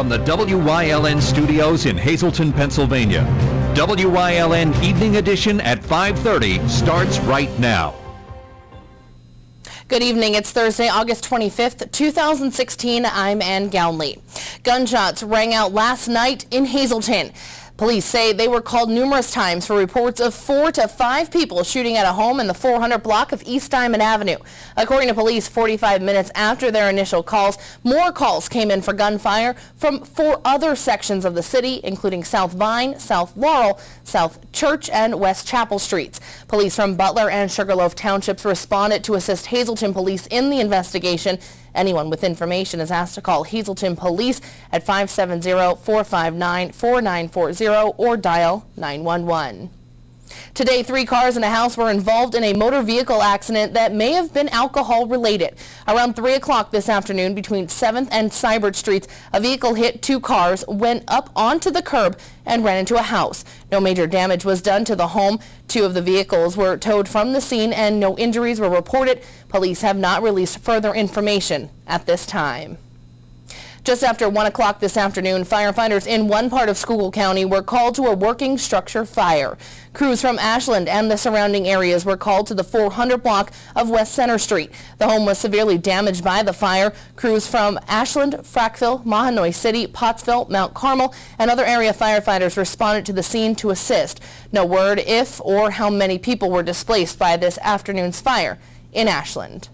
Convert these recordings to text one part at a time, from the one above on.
from the WYLN studios in Hazleton, Pennsylvania. WYLN Evening Edition at 5:30 starts right now. Good evening. It's Thursday, August 25th, 2016. I'm Ann Gownley. Gunshots rang out last night in Hazleton. Police say they were called numerous times for reports of 4 to 5 people shooting at a home in the 400 block of East Diamond Avenue. According to police, 45 minutes after their initial calls, more calls came in for gunfire from 4 other sections of the city, including South Vine, South Laurel, South Church, and West Chapel Streets. Police from Butler and Sugarloaf Townships responded to assist Hazleton police in the investigation. Anyone with information is asked to call Hazleton Police at 570-459-4940 or dial 911. Today, 3 cars and a house were involved in a motor vehicle accident that may have been alcohol related. Around 3 o'clock this afternoon between 7th and Cybert Streets, a vehicle hit 2 cars, went up onto the curb, and ran into a house. No major damage was done to the home. 2 of the vehicles were towed from the scene and no injuries were reported. Police have not released further information at this time. Just after 1 o'clock this afternoon, firefighters in one part of Schuylkill County were called to a working structure fire. Crews from Ashland and the surrounding areas were called to the 400 block of West Center Street. The home was severely damaged by the fire. Crews from Ashland, Frackville, Mahanoy City, Pottsville, Mount Carmel, and other area firefighters responded to the scene to assist. No word if or how many people were displaced by this afternoon's fire in Ashland.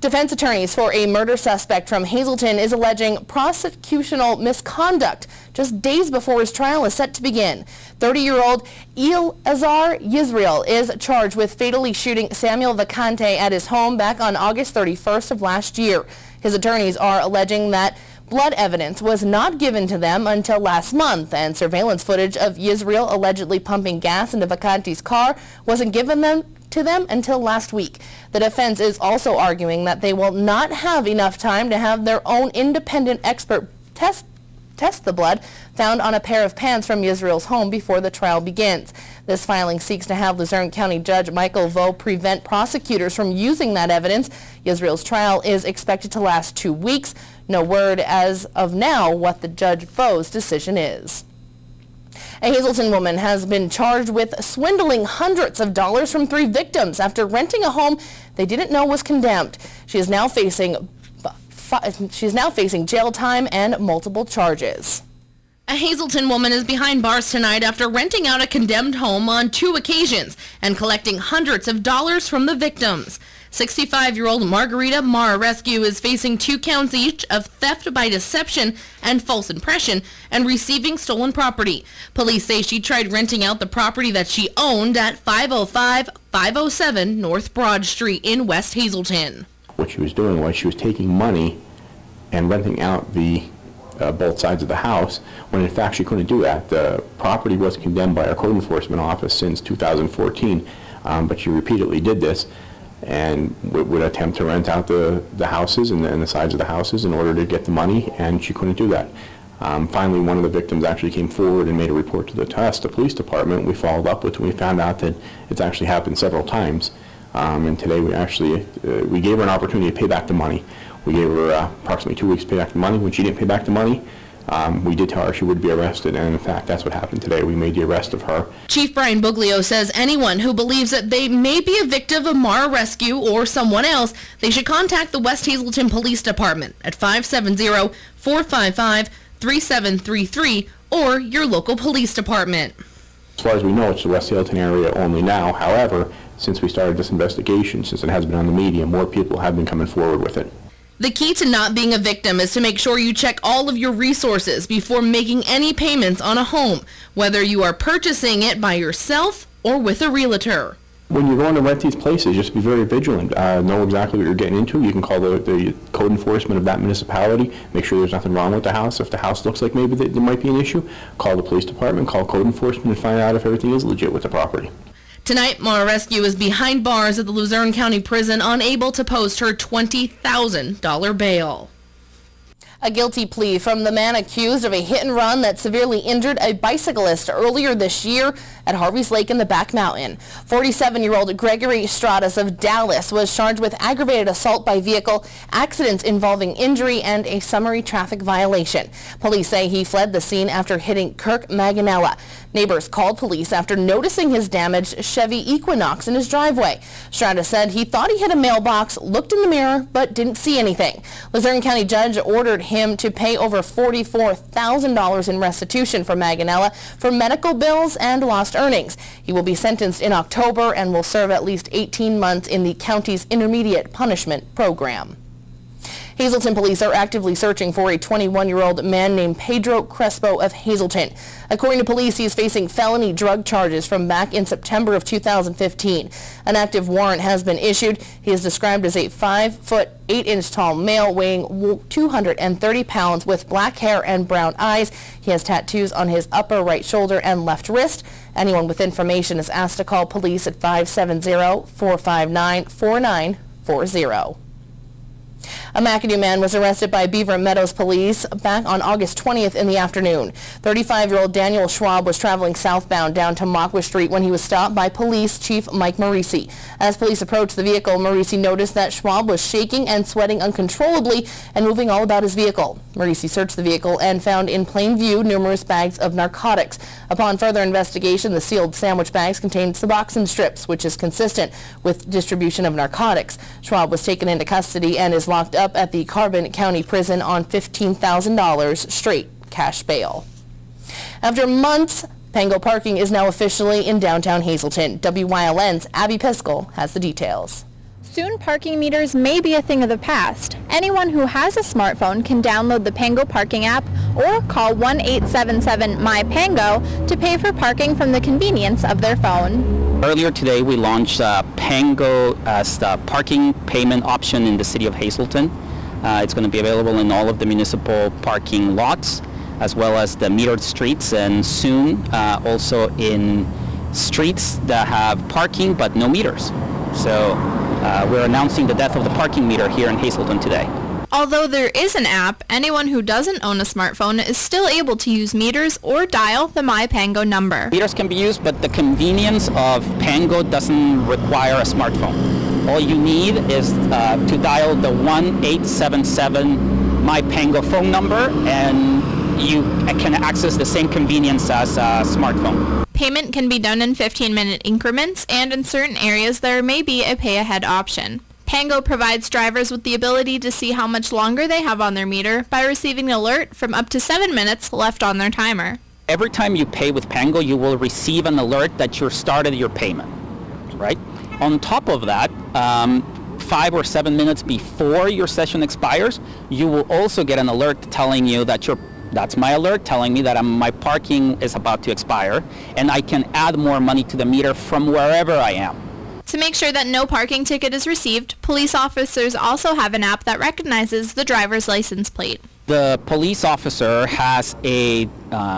Defense attorneys for a murder suspect from Hazleton is alleging prosecutorial misconduct just days before his trial is set to begin. 30-year-old Elazar Yisrael is charged with fatally shooting Samuel Vacante at his home back on August 31st of last year. His attorneys are alleging that blood evidence was not given to them until last month, and surveillance footage of Yisrael allegedly pumping gas into Vacante's car wasn't given to them until last week. The defense is also arguing that they will not have enough time to have their own independent expert test the blood found on a pair of pants from Yisrael's home before the trial begins. This filing seeks to have Luzerne County Judge Michael Vo prevent prosecutors from using that evidence. Yisrael's trial is expected to last 2 weeks. No word as of now what the Judge Vo's decision is. A Hazleton woman has been charged with swindling hundreds of dollars from 3 victims after renting a home they didn't know was condemned. She is now facing jail time and multiple charges. A Hazleton woman is behind bars tonight after renting out a condemned home on 2 occasions and collecting hundreds of dollars from the victims. 65-year-old Margarita Mara-Rescue is facing 2 counts each of theft by deception and false impression and receiving stolen property. Police say she tried renting out the property that she owned at 505-507 North Broad Street in West Hazleton. What she was doing was she was taking money and renting out the both sides of the house, when in fact she couldn't do that. The property was condemned by our code enforcement office since 2014, but she repeatedly did this and would attempt to rent out the houses and the sides of the houses in order to get the money, and she couldn't do that. Finally, one of the victims actually came forward and made a report to the police department. We followed up with it, and we found out that it's actually happened several times. And today we gave her an opportunity to pay back the money. We gave her approximately 2 weeks to pay back the money. When she didn't pay back the money, we did tell her she would be arrested, and in fact that's what happened today. We made the arrest of her. Chief Brian Buglio says anyone who believes that they may be a victim of Mara-Rescue or someone else, they should contact the West Hazleton Police Department at 570-455-3733 or your local police department. As far as we know, it's the West Hazleton area only now. However, since we started this investigation, since it has been on the media, more people have been coming forward with it. The key to not being a victim is to make sure you check all of your resources before making any payments on a home, whether you are purchasing it by yourself or with a realtor. When you're going to rent these places, just be very vigilant. Know exactly what you're getting into. You can call the code enforcement of that municipality, make sure there's nothing wrong with the house. If the house looks like maybe there might be an issue, call the police department, call code enforcement, and find out if everything is legit with the property. Tonight, Mara-Rescue is behind bars at the Luzerne County Prison, unable to post her $20,000 bail. A guilty plea from the man accused of a hit and run that severely injured a bicyclist earlier this year at Harvey's Lake in the Back Mountain. 47-year-old Gregory Stratus of Dallas was charged with aggravated assault by vehicle, accidents involving injury, and a summary traffic violation. Police say he fled the scene after hitting Kirk Maganella. Neighbors called police after noticing his damaged Chevy Equinox in his driveway. Stratus said he thought he hit a mailbox, looked in the mirror, but didn't see anything. Luzerne County judge ordered him to pay over $44,000 in restitution for Maganella for medical bills and lost earnings. He will be sentenced in October and will serve at least 18 months in the county's intermediate punishment program. Hazleton police are actively searching for a 21-year-old man named Pedro Crespo of Hazleton. According to police, he is facing felony drug charges from back in September of 2015. An active warrant has been issued. He is described as a 5-foot, 8-inch tall male weighing 230 pounds with black hair and brown eyes. He has tattoos on his upper right shoulder and left wrist. Anyone with information is asked to call police at 570-459-4940. A McAdoo man was arrested by Beaver Meadows police back on August 20th in the afternoon. 35-year-old Daniel Schwab was traveling southbound down to Machwa Street when he was stopped by Police Chief Mike Marisi. As police approached the vehicle, Marisi noticed that Schwab was shaking and sweating uncontrollably and moving all about his vehicle. Marisi searched the vehicle and found in plain view numerous bags of narcotics. Upon further investigation, the sealed sandwich bags contained Suboxone strips, which is consistent with distribution of narcotics. Schwab was taken into custody and is locked up at the Carbon County Prison on $15,000 straight cash bail. After months, Pango parking is now officially in downtown Hazleton. WYLN's Abby Piskel has the details. Soon parking meters may be a thing of the past. Anyone who has a smartphone can download the Pango parking app or call 1-877-MY-PANGO to pay for parking from the convenience of their phone. Earlier today, we launched Pango as the parking payment option in the city of Hazleton. It's going to be available in all of the municipal parking lots, as well as the metered streets, and soon also in streets that have parking but no meters. So we're announcing the death of the parking meter here in Hazleton today. Although there is an app, anyone who doesn't own a smartphone is still able to use meters or dial the MyPango number. Meters can be used, but the convenience of Pango doesn't require a smartphone. All you need is to dial the 1-877 MyPango phone number, and you can access the same convenience as a smartphone. Payment can be done in 15-minute increments, and in certain areas there may be a pay-ahead option. Pango provides drivers with the ability to see how much longer they have on their meter by receiving an alert from up to 7 minutes left on their timer. Every time you pay with Pango, you will receive an alert that you started your payment, right? On top of that, 5 or 7 minutes before your session expires, you will also get an alert telling you that that's my alert telling me that my parking is about to expire, and I can add more money to the meter from wherever I am. To make sure that no parking ticket is received, police officers also have an app that recognizes the driver's license plate. The police officer has a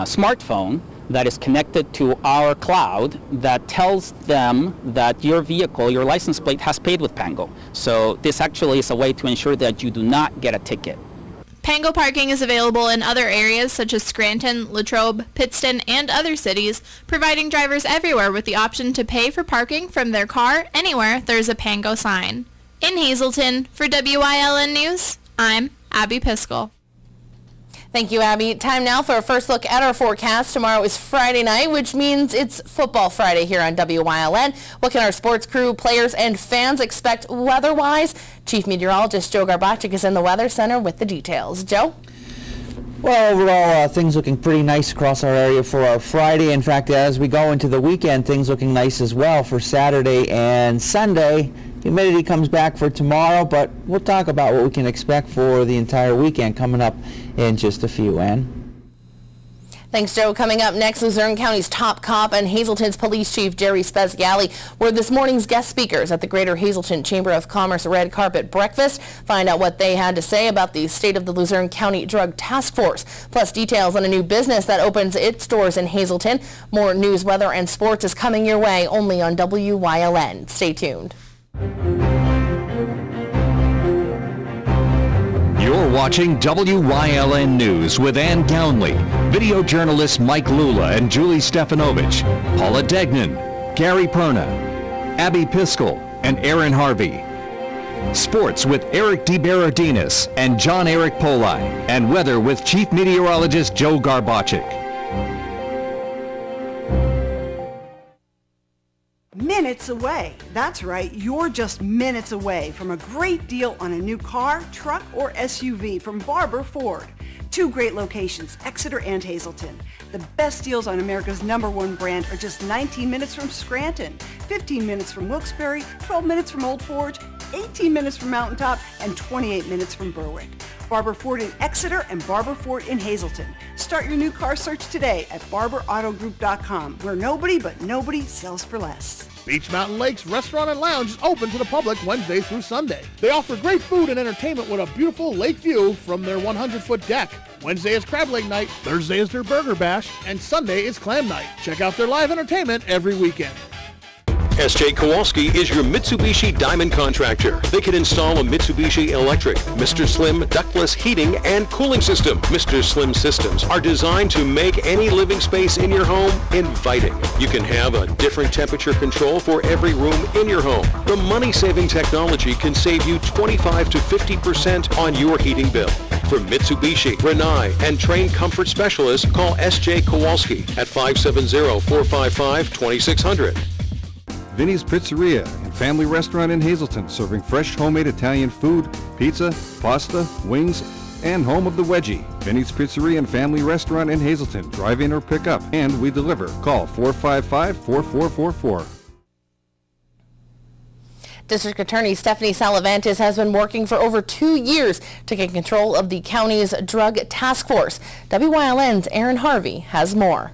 smartphone that is connected to our cloud that tells them that your vehicle, your license plate, has paid with Pango. So this actually is a way to ensure that you do not get a ticket. Pango parking is available in other areas such as Scranton, Latrobe, Pittston, and other cities, providing drivers everywhere with the option to pay for parking from their car anywhere there's a Pango sign. In Hazleton, for WYLN News, I'm Abby Piskel. Thank you, Abby. Time now for a first look at our forecast. Tomorrow is Friday night, which means it's Football Friday here on WYLN. What can our sports crew, players, and fans expect weather-wise? Chief Meteorologist Joe Garbacik is in the Weather Center with the details. Joe? Well, overall, things looking pretty nice across our area for our Friday. In fact, as we go into the weekend, things looking nice as well for Saturday and Sunday. Humidity comes back for tomorrow, but we'll talk about what we can expect for the entire weekend coming up in just a few. Ann? Thanks, Joe. Coming up next, Luzerne County's top cop and Hazleton's Police Chief Jerry Speziali were this morning's guest speakers at the Greater Hazleton Chamber of Commerce Red Carpet Breakfast. Find out what they had to say about the state of the Luzerne County Drug Task Force, plus details on a new business that opens its doors in Hazleton. More news, weather, and sports is coming your way only on WYLN. Stay tuned. You're watching WYLN News with Ann Gownley, video journalists Mike Lula and Julie Stefanovich, Paula Degnan, Gary Perna, Abby Piskel, and Aaron Harvey. Sports with Eric DeBerardinis and John Eric Poli, and weather with Chief Meteorologist Joe Garbachik. Minutes away. That's right, you're just minutes away from a great deal on a new car, truck, or SUV from Barber Ford. 2 great locations, Exeter and Hazleton. The best deals on America's #1 brand are just 19 minutes from Scranton, 15 minutes from Wilkes-Barre, 12 minutes from Old Forge, 18 minutes from Mountaintop, and 28 minutes from Berwick. Barber Ford in Exeter and Barber Ford in Hazleton. Start your new car search today at barberautogroup.com, where nobody sells for less. Beach Mountain Lakes Restaurant and Lounge is open to the public Wednesday through Sunday. They offer great food and entertainment with a beautiful lake view from their 100-foot deck. Wednesday is crab leg night, Thursday is their burger bash, and Sunday is clam night. Check out their live entertainment every weekend. S.J. Kowalski is your Mitsubishi Diamond contractor. They can install a Mitsubishi Electric, Mr. Slim ductless heating and cooling system. Mr. Slim systems are designed to make any living space in your home inviting. You can have a different temperature control for every room in your home. The money-saving technology can save you 25 to 50% on your heating bill. For Mitsubishi, Rinnai, and trained comfort specialists, call S.J. Kowalski at 570-455-2600. Vinny's Pizzeria and Family Restaurant in Hazleton, serving fresh homemade Italian food, pizza, pasta, wings, and home of the wedgie. Vinny's Pizzeria and Family Restaurant in Hazleton. Drive in or pick up, and we deliver. Call 455-4444. District Attorney Stephanie Salavantis has been working for over 2 years to get control of the county's drug task force. WYLN's Aaron Harvey has more.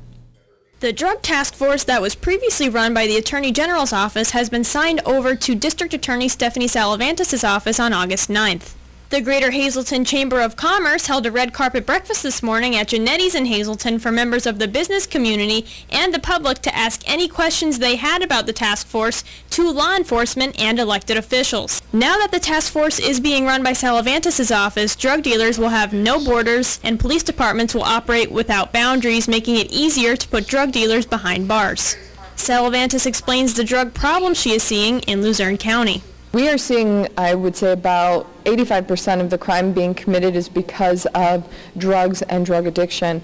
The drug task force that was previously run by the Attorney General's office has been signed over to District Attorney Stephanie Salavantis' office on August 9th. The Greater Hazleton Chamber of Commerce held a red carpet breakfast this morning at Janetti's in Hazleton for members of the business community and the public to ask any questions they had about the task force to law enforcement and elected officials. Now that the task force is being run by Salavantis' office, drug dealers will have no borders and police departments will operate without boundaries, making it easier to put drug dealers behind bars. Salavantis explains the drug problem she is seeing in Luzerne County. We are seeing, I would say, about 85% of the crime being committed is because of drugs and drug addiction.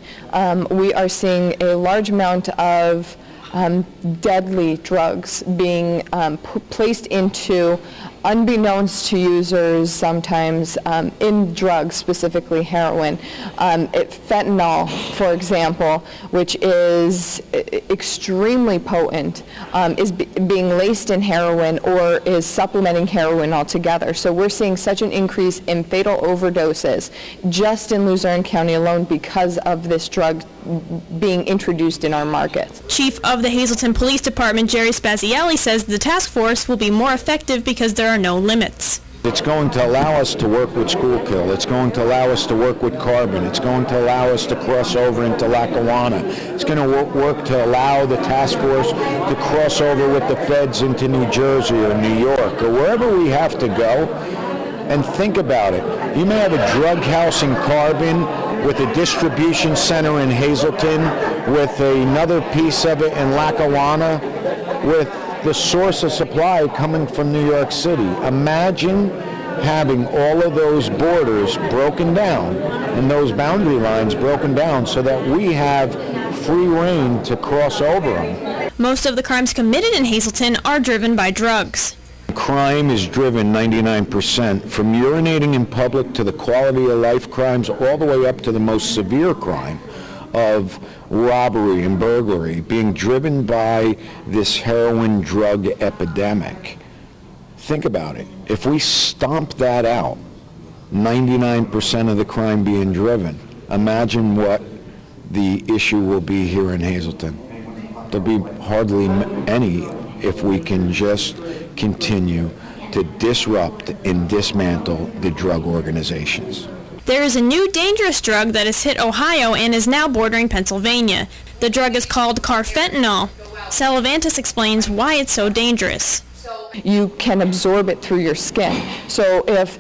We are seeing a large amount of deadly drugs being placed into, unbeknownst to users sometimes, in drugs, specifically heroin. Fentanyl, for example, which is extremely potent, is being laced in heroin or is supplementing heroin altogether. So we're seeing such an increase in fatal overdoses just in Luzerne County alone because of this drug being introduced in our markets. Chief of the Hazleton Police Department, Jerry Spazielli, says the task force will be more effective because there are no limits. It's going to allow us to work with Schuylkill. It's going to allow us to work with Carbon. It's going to allow us to cross over into Lackawanna. It's going to work to allow the task force to cross over with the feds into New Jersey or New York or wherever we have to go. And think about it. You may have a drug house in Carbon with a distribution center in Hazleton, with another piece of it in Lackawanna, with the source of supply coming from New York City. Imagine having all of those borders broken down and those boundary lines broken down so that we have free reign to cross over them. Most of the crimes committed in Hazleton are driven by drugs. Crime is driven 99%, from urinating in public to the quality of life crimes all the way up to the most severe crime of robbery and burglary, being driven by this heroin drug epidemic. Think about it. If we stomp that out, 99% of the crime being driven, imagine what the issue will be here in Hazleton. There'll be hardly any if we can just continue to disrupt and dismantle the drug organizations. There is a new dangerous drug that has hit Ohio and is now bordering Pennsylvania. The drug is called carfentanil. Salavantis explains why it's so dangerous. You can absorb it through your skin. So if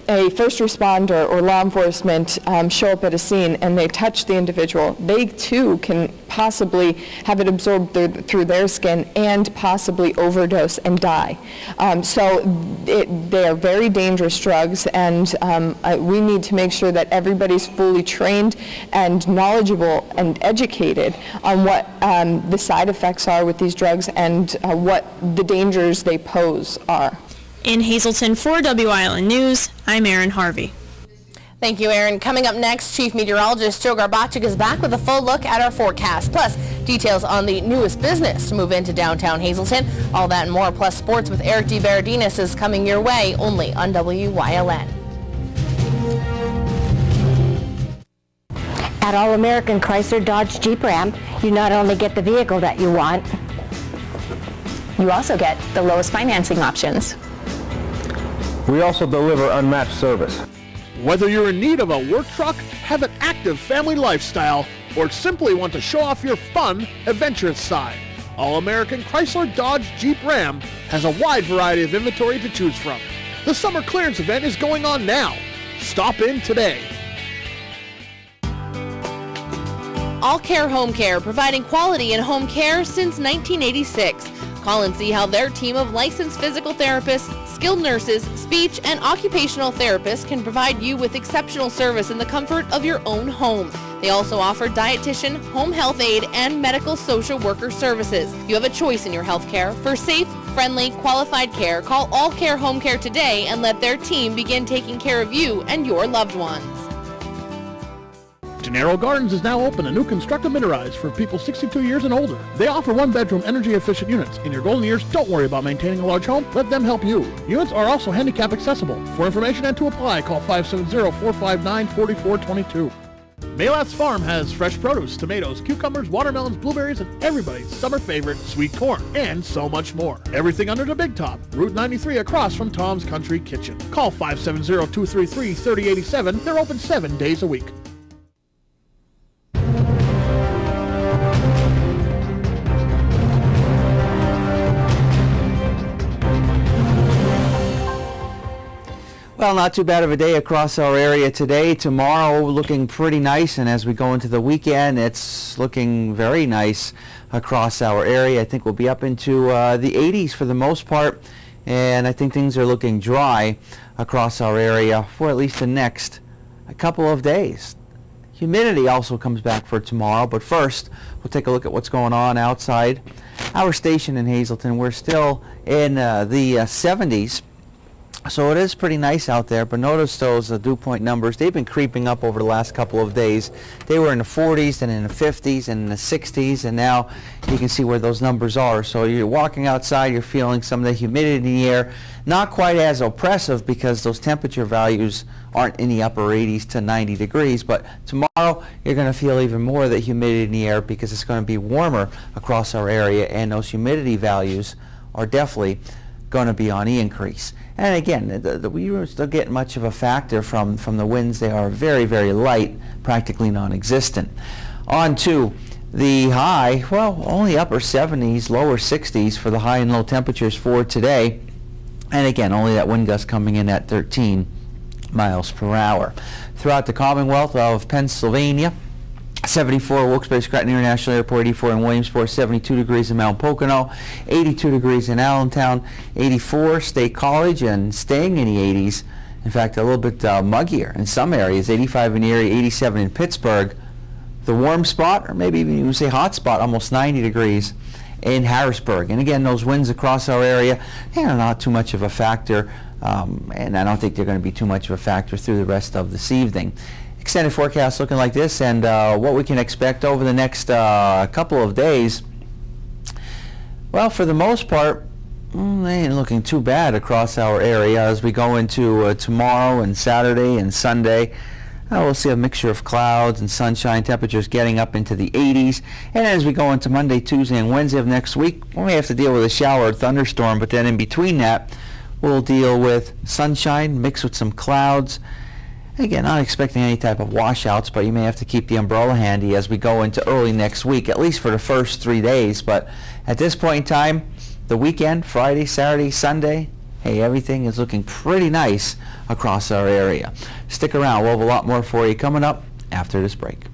a first responder or law enforcement show up at a scene and they touch the individual, they too can possibly have it absorbed through their skin and possibly overdose and die. So they are very dangerous drugs, and we need to make sure that everybody's fully trained and knowledgeable and educated on what the side effects are with these drugs and what the dangers they pose are. In Hazleton for WILN News, I'm Erin Harvey. Thank you, Erin. Coming up next, Chief Meteorologist Joe Garbacik is back with a full look at our forecast, plus details on the newest business to move into downtown Hazleton. All that and more, plus sports with Eric DeBerardinis is coming your way only on WILN. At All American Chrysler Dodge Jeep Ram, you not only get the vehicle that you want, you also get the lowest financing options. We also deliver unmatched service. Whether you're in need of a work truck, have an active family lifestyle, or simply want to show off your fun, adventurous side, All American Chrysler Dodge Jeep Ram has a wide variety of inventory to choose from. The summer clearance event is going on now. Stop in today. All Care Home Care, providing quality in home care since 1986. Call and see how their team of licensed physical therapists, skilled nurses, speech, and occupational therapists can provide you with exceptional service in the comfort of your own home. They also offer dietitian, home health aide, and medical social worker services. You have a choice in your health care. For safe, friendly, qualified care, call All Care Home Care today and let their team begin taking care of you and your loved ones. Gennaro Gardens is now open, a new constructed mid-rise for people 62 years and older. They offer one-bedroom energy-efficient units. In your golden years, don't worry about maintaining a large home. Let them help you. Units are also handicap accessible. For information and to apply, call 570-459-4422. Malat's Farm has fresh produce, tomatoes, cucumbers, watermelons, blueberries, and everybody's summer favorite, sweet corn, and so much more. Everything under the big top. Route 93 across from Tom's Country Kitchen. Call 570-233-3087. They're open 7 days a week. Well, not too bad of a day across our area today. Tomorrow looking pretty nice, and as we go into the weekend, it's looking very nice across our area. I think we'll be up into the 80s for the most part, and I think things are looking dry across our area for at least the next couple of days. Humidity also comes back for tomorrow, but first we'll take a look at what's going on outside our station in Hazleton. We're still in the 70s. So it is pretty nice out there, but notice those dew point numbers. They've been creeping up over the last couple of days. They were in the 40s, and in the 50s, and in the 60s, and now you can see where those numbers are. So you're walking outside, you're feeling some of the humidity in the air. Not quite as oppressive because those temperature values aren't in the upper 80s to 90 degrees, but tomorrow you're going to feel even more of the humidity in the air because it's going to be warmer across our area, and those humidity values are definitely going to be on the increase. And again, we don't still get much of a factor from the winds. They are very, very light, practically non-existent. On to the high, well, only upper 70s, lower 60s for the high and low temperatures for today. And again, only that wind gust coming in at 13 miles per hour. Throughout the Commonwealth of Pennsylvania, 74 Wilkes-Barre Scranton International Airport, 84 in Williamsport, 72 degrees in Mount Pocono, 82 degrees in Allentown, 84 State College, and staying in the 80s. In fact, a little bit muggier in some areas, 85 in Erie, 87 in Pittsburgh. The warm spot, or maybe even you would say hot spot, almost 90 degrees in Harrisburg. And again, those winds across our area, not too much of a factor, and I don't think they're going to be too much of a factor through the rest of this evening. Extended forecast looking like this, and what we can expect over the next couple of days. Well, for the most part, they ain't looking too bad across our area as we go into tomorrow and Saturday and Sunday. We'll see a mixture of clouds and sunshine, temperatures getting up into the 80s. And as we go into Monday, Tuesday, and Wednesday of next week, we may have to deal with a shower or thunderstorm, but then in between that, we'll deal with sunshine mixed with some clouds. Again, not expecting any type of washouts, but you may have to keep the umbrella handy as we go into early next week, at least for the first 3 days. But at this point in time, the weekend, Friday, Saturday, Sunday, hey, everything is looking pretty nice across our area. Stick around. We'll have a lot more for you coming up after this break.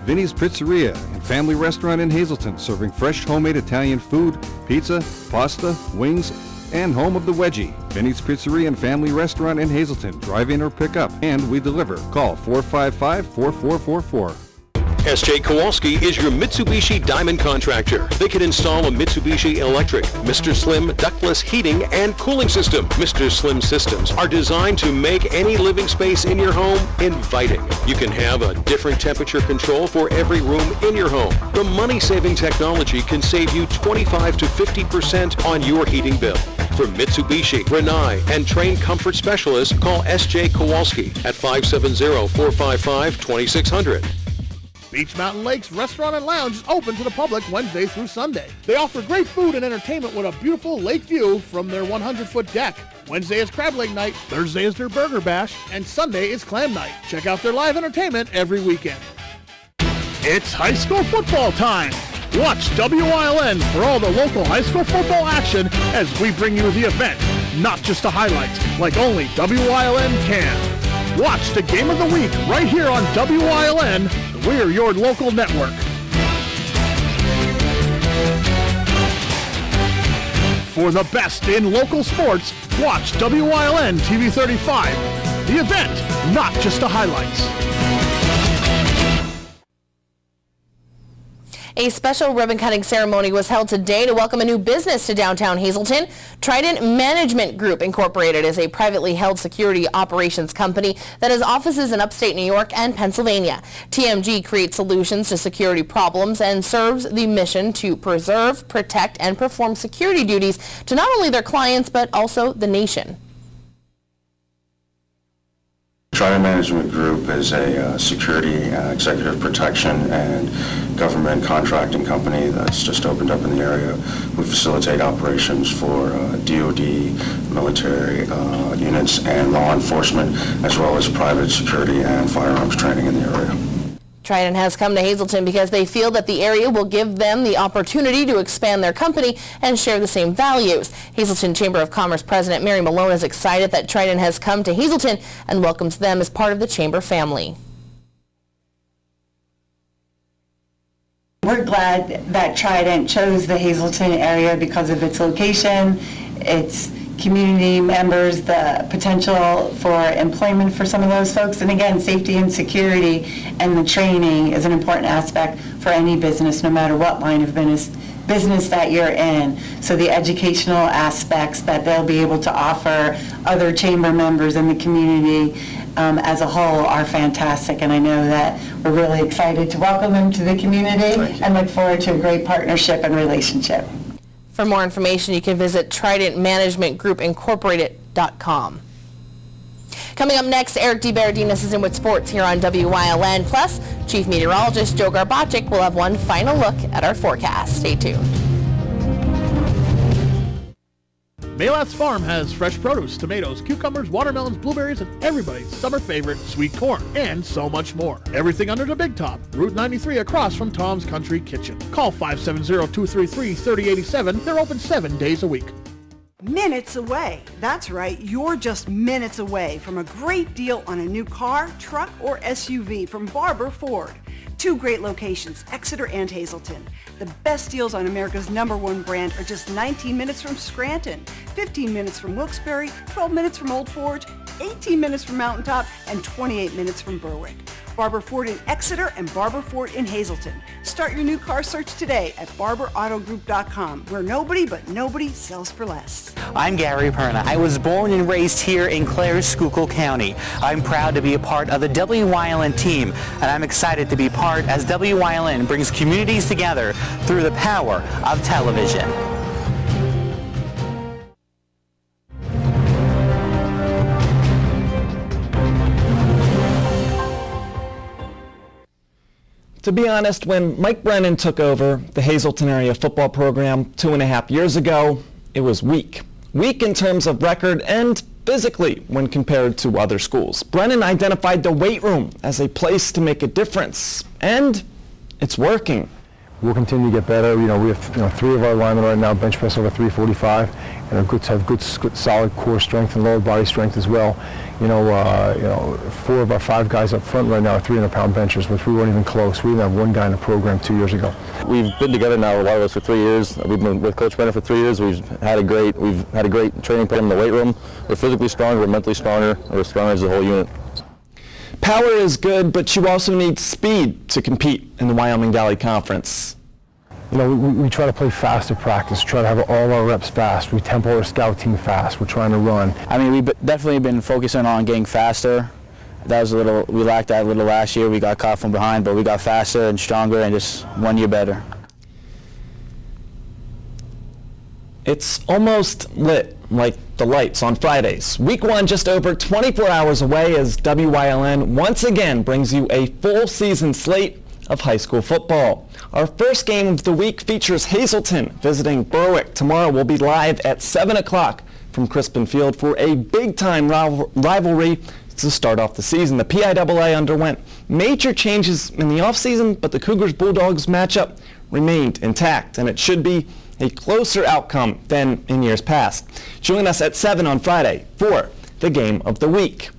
Vinny's Pizzeria and Family Restaurant in Hazleton, serving fresh homemade Italian food, pizza, pasta, wings, and home of the wedgie. Vinny's Pizzeria and Family Restaurant in Hazleton. Drive in or pick up, and we deliver. Call 455-4444. S.J. Kowalski is your Mitsubishi Diamond contractor. They can install a Mitsubishi electric, Mr. Slim ductless heating and cooling system. Mr. Slim systems are designed to make any living space in your home inviting. You can have a different temperature control for every room in your home. The money-saving technology can save you 25 to 50% on your heating bill. For Mitsubishi, Rinnai, and trained comfort specialists, call S.J. Kowalski at 570-455-2600. Beach Mountain Lakes Restaurant and Lounge is open to the public Wednesday through Sunday. They offer great food and entertainment with a beautiful lake view from their 100-foot deck. Wednesday is crab leg night, Thursday is their burger bash, and Sunday is clam night. Check out their live entertainment every weekend. It's high school football time. Watch WILN for all the local high school football action as we bring you the event, not just the highlights, like only WILN can. Watch the game of the week right here on WILN. We're your local network. For the best in local sports, watch WILN TV 35. The event, not just the highlights. A special ribbon-cutting ceremony was held today to welcome a new business to downtown Hazleton. Trident Management Group Incorporated is a privately held security operations company that has offices in upstate New York and Pennsylvania. TMG creates solutions to security problems and serves the mission to preserve, protect, and perform security duties to not only their clients but also the nation. Trident Management Group is a security, executive protection, and government contracting company that's just opened up in the area. We facilitate operations for DoD, military units, and law enforcement, as well as private security and firearms training in the area. Trident has come to Hazleton because they feel that the area will give them the opportunity to expand their company and share the same values. Hazleton Chamber of Commerce President Mary Malone is excited that Trident has come to Hazleton and welcomes them as part of the Chamber family. We're glad that Trident chose the Hazleton area because of its location, its community members, the potential for employment for some of those folks, and again, safety and security and the training is an important aspect for any business, no matter what line of business that you're in. So the educational aspects that they'll be able to offer other chamber members in the community as a whole are fantastic, and I know that we're really excited to welcome them to the community and look forward to a great partnership and relationship. For more information, you can visit TridentManagementGroupIncorporated.com. Coming up next, Eric DeBaradinas is in with sports here on WILN. Plus, Chief Meteorologist Joe Garbacic will have one final look at our forecast. Stay tuned. Malat's Farm has fresh produce, tomatoes, cucumbers, watermelons, blueberries, and everybody's summer favorite, sweet corn, and so much more. Everything under the big top. Route 93 across from Tom's Country Kitchen. Call 570-233-3087. They're open 7 days a week. Minutes away. That's right, you're just minutes away from a great deal on a new car, truck, or SUV from Barber Ford. 2 great locations, Exeter and Hazleton. The best deals on America's #1 brand are just 19 minutes from Scranton, 15 minutes from Wilkes-Barre, 12 minutes from Old Forge, 18 minutes from Mountaintop, and 28 minutes from Berwick. Barber Ford in Exeter and Barber Ford in Hazleton. Start your new car search today at barberautogroup.com, where nobody but nobody sells for less. I'm Gary Perna. I was born and raised here in Clare, Schuylkill County. I'm proud to be a part of the WILN team, and I'm excited to be part as WILN brings communities together through the power of television. To be honest, when Mike Brennan took over the Hazleton area football program 2.5 years ago, it was weak. Weak in terms of record and physically when compared to other schools. Brennan identified the weight room as a place to make a difference, and it's working. We'll continue to get better. We have 3 of our linemen right now bench press over 345, and are good to have good solid core strength and lower body strength as well. 4 of our 5 guys up front right now are 300-pound benchers, which we weren't even close. We didn't have 1 guy in the program 2 years ago. We've been together now, a lot of us, for 3 years. We've been with Coach Brennan for 3 years. We've had a great training program in the weight room. We're physically stronger, we're mentally stronger, and we're stronger as a whole unit. Power is good, but you also need speed to compete in the Wyoming Valley Conference. We try to play fast at practice, try to have all our reps fast. We tempo our scout team fast. We're trying to run. I mean, we've definitely been focusing on getting faster. That was we lacked that a little last year. We got caught from behind, but we got faster and stronger and just 1 year better. It's almost lit like the lights on Fridays. Week 1 just over 24 hours away as WYLN once again brings you a full season slate of high school football. Our first game of the week features Hazleton visiting Berwick. Tomorrow we'll be live at 7 o'clock from Crispin Field for a big-time rivalry to start off the season. The PIAA underwent major changes in the offseason, but the Cougars-Bulldogs matchup remained intact, and it should be a closer outcome than in years past. Join us at 7 on Friday for the game of the week.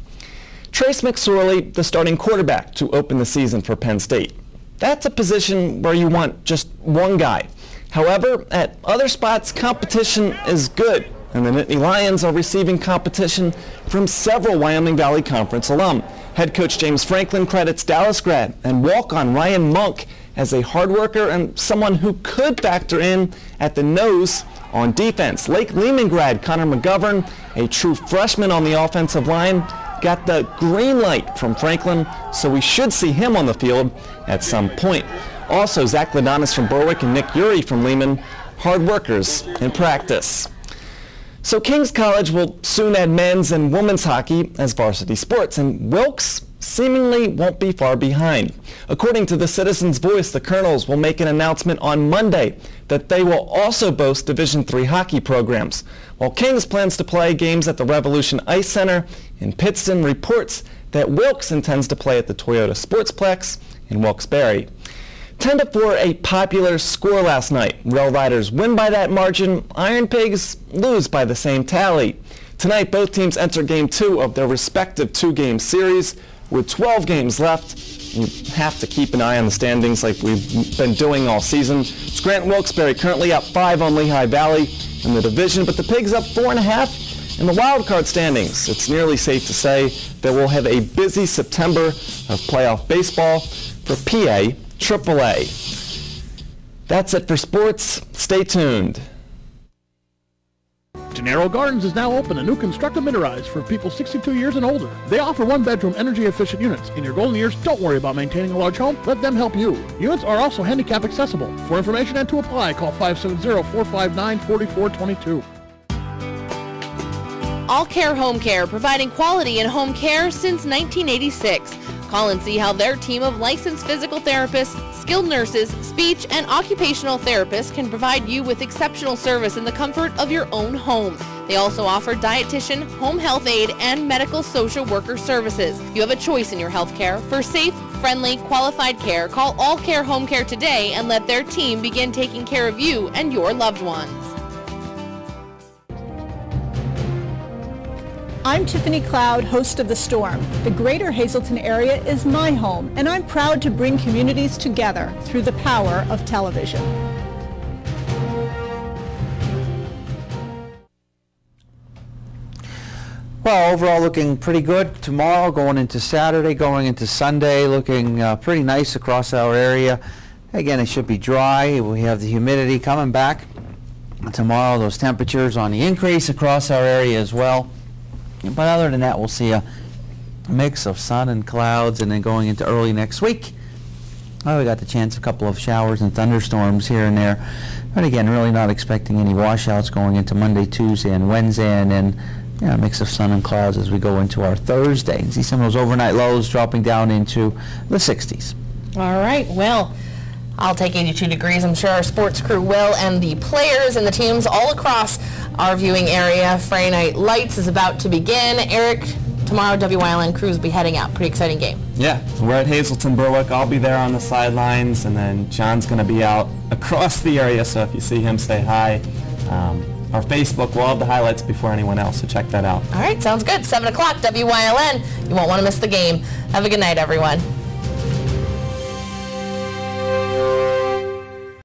Trace McSorley, the starting quarterback to open the season for Penn State. That's a position where you want just 1 guy. However, at other spots, competition is good, and the Nittany Lions are receiving competition from several Wyoming Valley Conference alum. Head coach James Franklin credits Dallas grad and walk-on Ryan Monk as a hard worker and someone who could factor in at the nose on defense. Lake Lehman grad Connor McGovern, a true freshman on the offensive line, got the green light from Franklin, so we should see him on the field at some point. Also, Zach Ladonis from Berwick and Nick Urey from Lehman, hard workers in practice. So King's College will soon add men's and women's hockey as varsity sports, and Wilkes seemingly won't be far behind. According to the Citizens Voice, the Colonels will make an announcement on Monday that they will also boast Division III hockey programs, while King's plans to play games at the Revolution Ice Center in Pittston. Reports that Wilkes intends to play at the Toyota Sportsplex in Wilkes-Barre. 10-4, a popular score last night. Rail Riders win by that margin. Iron Pigs lose by the same tally. Tonight, both teams enter Game 2 of their respective 2-game series. With 12 games left, you have to keep an eye on the standings like we've been doing all season. Scranton Wilkes-Barre currently up 5 on Lehigh Valley in the division, but the Pigs up 4.5 in the wild card standings. It's nearly safe to say that we'll have a busy September of playoff baseball for PA AAA. That's it for sports. Stay tuned. Gennaro Gardens is now open, a new constructed mid-rise for people 62 years and older. They offer 1-bedroom, energy-efficient units. In your golden years, don't worry about maintaining a large home. Let them help you. Units are also handicap accessible. For information and to apply, call 570-459-4422. All Care Home Care, providing quality in home care since 1986. Call and see how their team of licensed physical therapists, skilled nurses, speech, and occupational therapists can provide you with exceptional service in the comfort of your own home. They also offer dietitian, home health aide, and medical social worker services. You have a choice in your health care. For safe, friendly, qualified care, call All Care Home Care today and let their team begin taking care of you and your loved ones. I'm Tiffany Cloud, host of The Storm. The greater Hazleton area is my home, and I'm proud to bring communities together through the power of television. Well, overall looking pretty good. Tomorrow, going into Saturday, going into Sunday, looking pretty nice across our area. Again, it should be dry. We have the humidity coming back. Tomorrow, those temperatures on the increase across our area as well. But other than that, we'll see a mix of sun and clouds, and then going into early next week, we got the chance of a couple of showers and thunderstorms here and there. But again, really not expecting any washouts going into Monday, Tuesday, and Wednesday, and then a mix of sun and clouds as we go into our Thursday. And see some of those overnight lows dropping down into the 60s. All right, well, I'll take 82 degrees. I'm sure our sports crew will, and the players and the teams all across our viewing area. Friday Night Lights is about to begin. Eric, tomorrow WYLN crews will be heading out. Pretty exciting game. Yeah, we're at Hazleton Berwick. I'll be there on the sidelines, and then John's going to be out across the area, so if you see him, say hi. Our Facebook will have the highlights before anyone else, so check that out. All right, sounds good. 7 o'clock, WYLN. You won't want to miss the game. Have a good night, everyone.